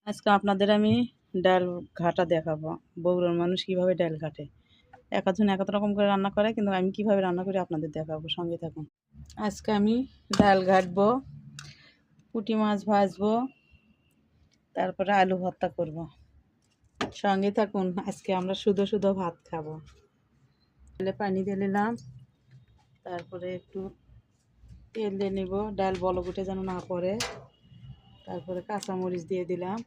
আজকে আপনাদের আমি ডাল ঘাটা দেখাবো। বগুড়ার মানুষ কীভাবে ডাল ঘাটে। এক একজন এক এক রকম করে রান্না করে, কিন্তু আমি কীভাবে রান্না করি আপনাদের দেখাবো। সঙ্গে থাকুন। আজকে আমি ডাল ঘাটবো, পুঁটি মাছ ভাজবো, তারপরে আলু ভর্তা করব। সঙ্গে থাকুন। আজকে আমরা শুধু শুধু ভাত খাবো। ডালে পানি দিয়ে নিলাম, তারপরে একটু তেল দিয়ে নেব, ডাল বলক উঠে যেন না পড়ে। তারপরে কাঁচামরিচ দিয়ে দিলাম,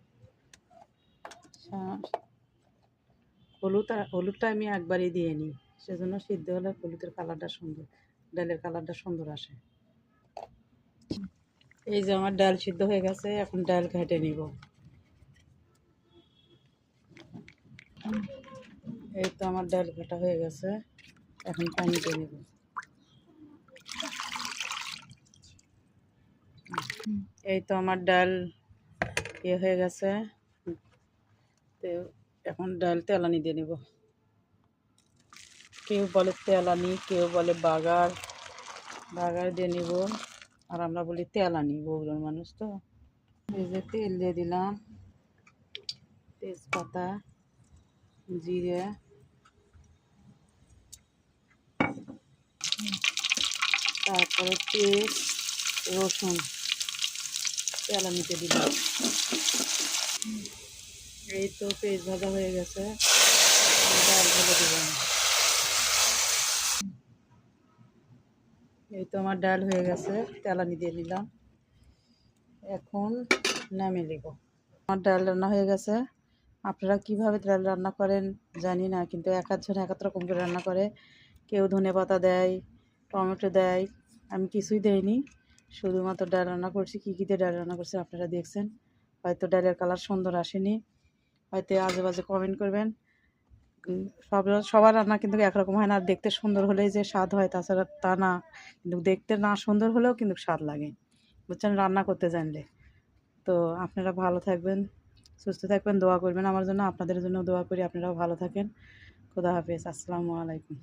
হলুদটা আমি একবারই দিয়ে নিই, সেজন্য সিদ্ধ হলে হলুদের কালারটা সুন্দর, ডালের কালারটা সুন্দর আসে। এই যে আমার ডাল সিদ্ধ হয়ে গেছে, এখন ডাল ঘেটে নিব। এই তো আমার ডাল ঘাটা হয়ে গেছে, এখন পানি দিয়ে নেব। এই তো আমার ডাল হয়ে গেছে, তো এখন ডাল তেলানি দিয়ে নেব। কেউ বলে তেলানি, কেউ বলে বাগার দিয়ে নিব, আর আমরা বলি তেলানি, বগুড়ার মানুষ তো। এই যে তেল দিয়ে দিলাম, তেজপাতা, জিরে, তারপরে পেঁয়াজ, রসুন তেলানিতে দিলাম। এই তো পেঁয়াজ ভাজা হয়ে গেছে, ডাল ঢেলে দিলাম। এই তো আমার ডাল হয়ে গেছে, তেলানি দিয়ে নিলাম, এখন নামিয়ে নেব। আমার ডাল রান্না হয়ে গেছে। আপনারা কীভাবে ডাল রান্না করেন জানি না, কিন্তু এক একজন এক এক রকম করে রান্না করে। কেউ ধনেপাতা দেয়, টমেটো দেয়, আমি কিছুই দেইনি, শুধুমাত্র ডাল রান্না করছি। কী কী দিয়ে ডাল রান্না করছি আপনারা দেখছেন। হয়তো ডালের কালার সুন্দর আসেনি, হয়তো আজে বাজে কমেন্ট করবেন। সবার রান্না কিন্তু একরকম হয় না, আর দেখতে সুন্দর হলেই যে স্বাদ হয় তাছাড়া তা না। কিন্তু দেখতে না সুন্দর হলেও কিন্তু স্বাদ লাগে, বুঝছেন, রান্না করতে জানলে। তো আপনারা ভালো থাকবেন, সুস্থ থাকবেন, দোয়া করবেন আমার জন্য। আপনাদের জন্য দোয়া করি, আপনারাও ভালো থাকেন। খোদা হাফেজ, আসসালামু আলাইকুম।